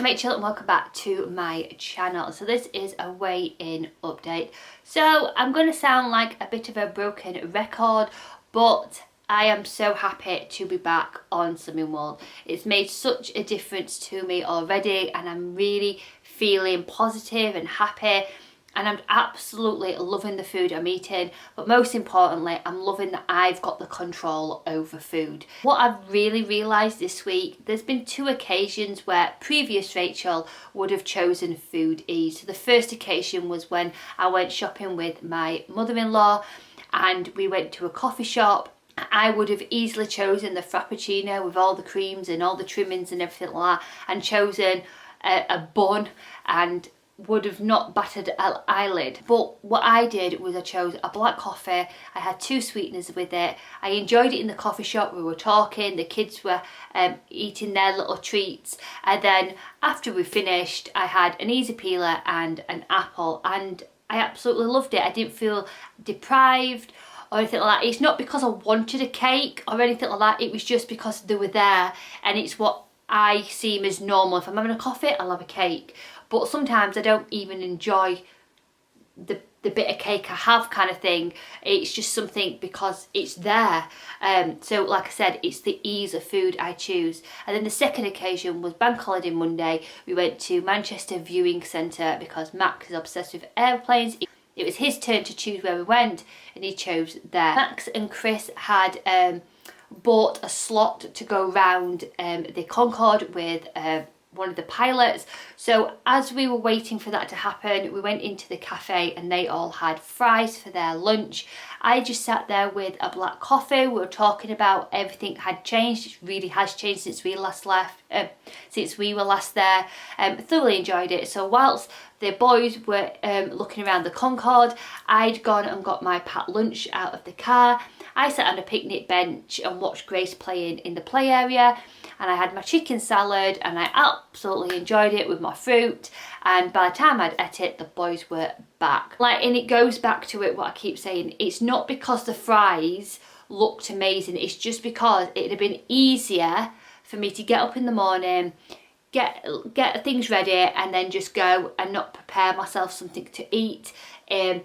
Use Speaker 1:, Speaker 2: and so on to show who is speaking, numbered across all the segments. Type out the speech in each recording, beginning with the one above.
Speaker 1: Rachel and welcome back to my channel. So this is a weigh-in update. So I'm going to sound like a bit of a broken record, but I am so happy to be back on Slimming World. It's made such a difference to me already and I'm really feeling positive and happy. And I'm absolutely loving the food I'm eating, but most importantly, I'm loving that I've got the control over food. What I've really realised this week, there's been two occasions where previous Rachel would have chosen food E. So the first occasion was when I went shopping with my mother-in-law and we went to a coffee shop. I would have easily chosen the Frappuccino with all the creams and all the trimmings and everything like that, and chosen a bun and would have not battered an eyelid. But what I did was I chose a black coffee. I had two sweeteners with it. I enjoyed it in the coffee shop. We were talking, the kids were eating their little treats, and then after we finished I had an easy peeler and an apple, and I absolutely loved it. I didn't feel deprived or anything like that. It's not because I wanted a cake or anything like that, it was just because they were there and it's what I seem as normal. If I'm having a coffee, I'll have a cake. But sometimes I don't even enjoy the bit of cake I have kind of thing. It's just something because it's there. So like I said, it's the ease of food I choose. And then the second occasion was Bank Holiday Monday. We went to Manchester Viewing Centre because Max is obsessed with airplanes. It was his turn to choose where we went and he chose there. Max and Chris had bought a slot to go round the Concorde with one of the pilots. So as we were waiting for that to happen, we went into the cafe and they all had fries for their lunch. I just sat there with a black coffee. We were talking about everything had changed. It really has changed since we last left, since we were last there. Thoroughly enjoyed it. So whilst the boys were looking around the Concorde, I'd gone and got my packed lunch out of the car. I sat on a picnic bench and watched Grace playing in the play area, and I had my chicken salad and I absolutely enjoyed it with my fruit, and by the time I'd ate it, the boys were back. And it goes back to it, what I keep saying, it's not because the fries looked amazing, it's just because it'd have been easier for me to get up in the morning, get things ready and then just go and not prepare myself something to eat, and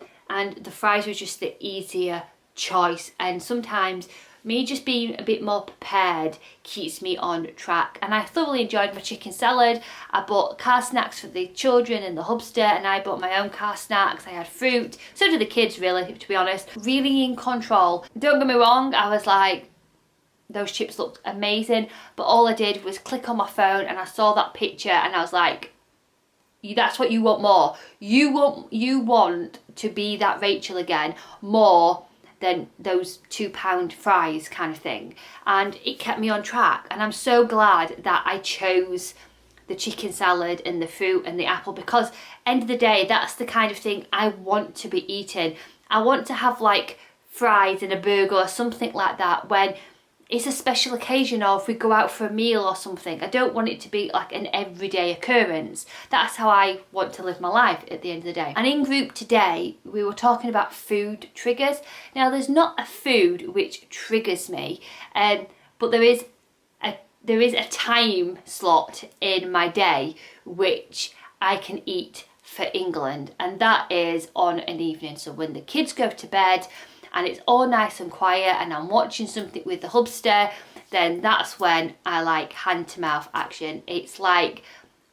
Speaker 1: the fries were just the easier choice. And sometimes me just being a bit more prepared keeps me on track, and I thoroughly enjoyed my chicken salad. I bought car snacks for the children and the hubster, and I bought my own car snacks. I had fruit, so did the kids really, to be honest. Really in control. Don't get me wrong, I was like, those chips looked amazing, but all I did was click on my phone and I saw that picture and I was like, that's what you want more. You want to be that Rachel again more than those £2 fries kind of thing. And it kept me on track, and I'm so glad that I chose the chicken salad and the fruit and the apple, because end of the day, that's the kind of thing I want to be eating. I want to have like fries and a burger or something like that when it's a special occasion, or if we go out for a meal or something. I don't want it to be like an everyday occurrence. That's how I want to live my life at the end of the day. And in group today, we were talking about food triggers. Now, there's not a food which triggers me, but there is a time slot in my day which I can eat for England, and that is on an evening. So when the kids go to bed and it's all nice and quiet and I'm watching something with the hubster, then that's when I like hand to mouth action. It's like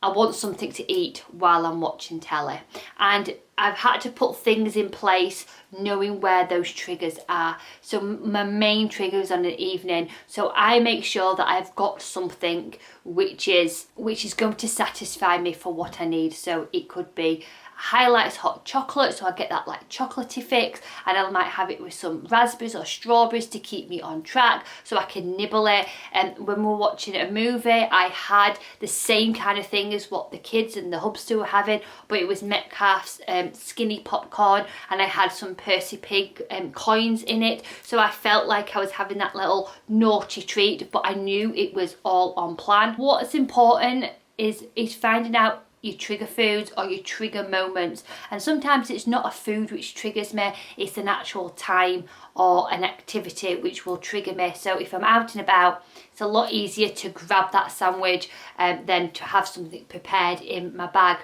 Speaker 1: I want something to eat while I'm watching telly, and I've had to put things in place knowing where those triggers are. So my main trigger is on an evening, so I make sure that I've got something which is going to satisfy me for what I need. So it could be highlights hot chocolate, so I get that like chocolatey fix, and I might have it with some raspberries or strawberries to keep me on track so I can nibble it. And when we're watching a movie, I had the same kind of thing as what the kids and the hubster were having, but it was Metcalfe's skinny popcorn, and I had some Percy Pig coins in it, so I felt like I was having that little naughty treat, but I knew it was all on plan. What's important is finding out your trigger foods or your trigger moments. And sometimes it's not a food which triggers me, it's an actual time or an activity which will trigger me. So if I'm out and about, it's a lot easier to grab that sandwich than to have something prepared in my bag.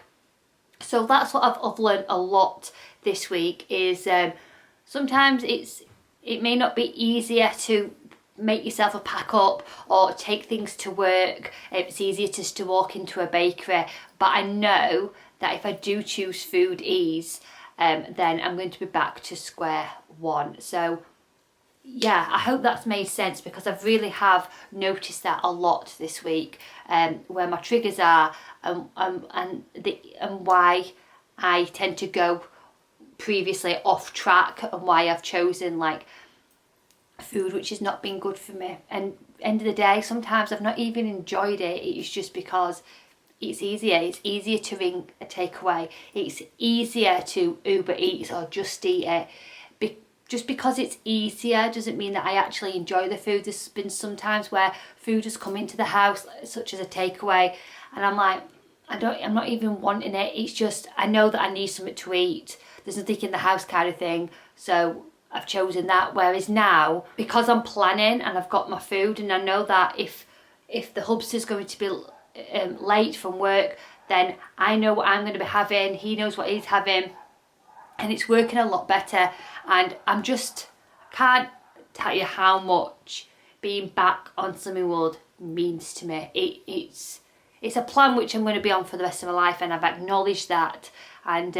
Speaker 1: So that's what I've learned a lot this week, is sometimes it may not be easier to make yourself a pack up or take things to work. It's easier just to walk into a bakery, but I know that if I do choose food ease, then I'm going to be back to square one. So yeah, I hope that's made sense, because I really have noticed that a lot this week, where my triggers are and why I tend to go previously off track, and why I've chosen like food which has not been good for me. And end of the day, sometimes I've not even enjoyed it. It's just because it's easier. It's easier to ring a takeaway. It's easier to Uber Eats or Just Eat It. Just because it's easier doesn't mean that I actually enjoy the food. There's been some times where food has come into the house, such as a takeaway, and I'm like, I'm not even wanting it. It's just, I know that I need something to eat. There's nothing in the house kind of thing. So I've chosen that. Whereas now, because I'm planning and I've got my food, and I know that if the hubster's going to be late from work, then I know what I'm going to be having. He knows what he's having. And it's working a lot better, and can't tell you how much being back on Slimming World means to me. It's a plan which I'm going to be on for the rest of my life, and I've acknowledged that, and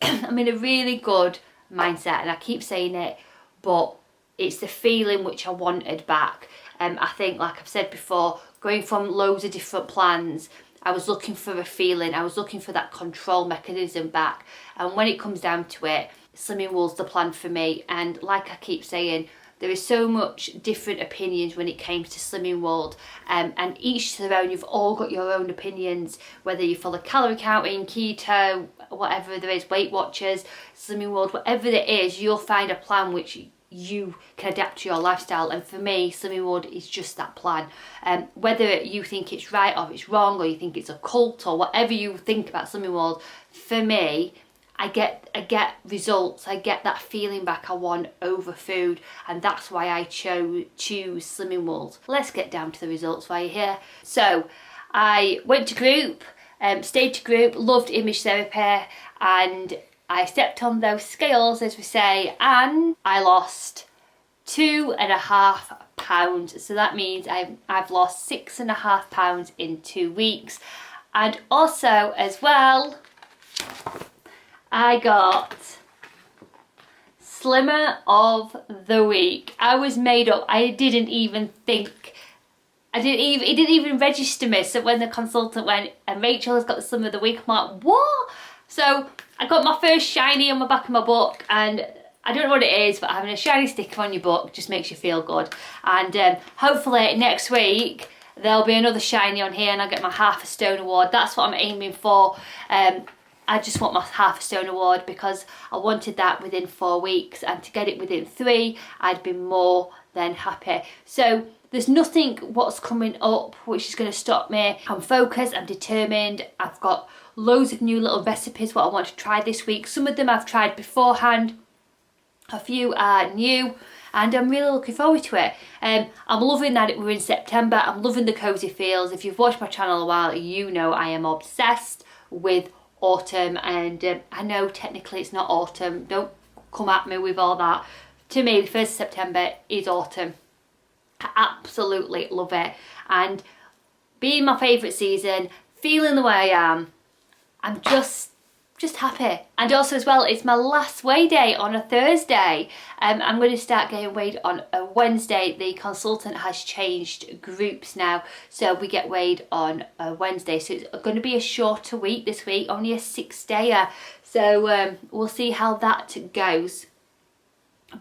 Speaker 1: I'm in a really good mindset, and I keep saying it, but it's the feeling which I wanted back. I think, like I've said before, going from loads of different plans, I was looking for a feeling, I was looking for that control mechanism back. And when it comes down to it, Slimming World's the plan for me. And like I keep saying, there is so much different opinions when it comes to Slimming World. And each to their own, you've all got your own opinions, whether you follow calorie counting, keto, whatever there is, Weight Watchers, Slimming World, whatever it is, you'll find a plan which you can adapt to your lifestyle. And for me, Slimming World is just that plan. Whether you think it's right or it's wrong, or you think it's a cult, or whatever you think about Slimming World, for me, I get results. I get that feeling back I want over food, and that's why I choose Slimming World. Let's get down to the results while you're here. So I went to group, stayed to group, loved image therapy, and I stepped on those scales, as we say, and I lost 2.5 pounds. So that means I've lost 6.5 pounds in 2 weeks. And also, as well, I got Slimmer of the Week. I was made up. I didn't even think. It didn't even register me. So when the consultant went, and Rachel has got the Slimmer of the Week, I'm like, what? So I got my first shiny on the back of my book, and I don't know what it is, but having a shiny sticker on your book just makes you feel good. And hopefully next week there'll be another shiny on here, and I'll get my half a stone award. That's what I'm aiming for. I just want my half a stone award, because I wanted that within 4 weeks, and to get it within 3, I'd be more than happy. So there's nothing what's coming up which is going to stop me. I'm focused, I'm determined. I've got loads of new little recipes what I want to try this week. Some of them I've tried beforehand, a few are new, and I'm really looking forward to it. I'm loving that we're in September. I'm loving the cozy feels. If you've watched my channel a while, you know I am obsessed with autumn, and I know technically it's not autumn. Don't come at me with all that. To me, the 1st of September is autumn. I absolutely love it, and being my favourite season, feeling the way I am, I'm just happy. And also as well, it's my last weigh day on a Thursday. I'm going to start getting weighed on a Wednesday. The consultant has changed groups now, so we get weighed on a Wednesday. So it's going to be a shorter week this week, only a 6-dayer. So we'll see how that goes.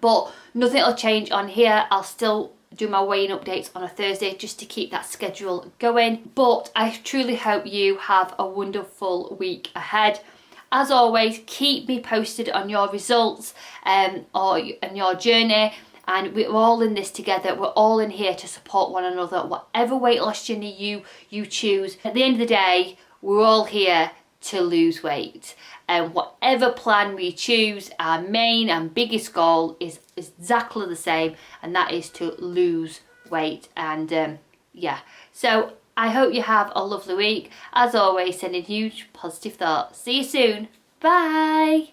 Speaker 1: But nothing will change on here. I'll still do my weighing updates on a Thursday just to keep that schedule going. But I truly hope you have a wonderful week ahead. As always, keep me posted on your results or on your journey, and we're all in this together. We're all in here to support one another, whatever weight loss journey you choose. At the end of the day, we're all here to lose weight. And whatever plan we choose, our main and biggest goal is exactly the same, and that is to lose weight. And yeah, so I hope you have a lovely week. As always, sending huge positive thoughts. See you soon. Bye.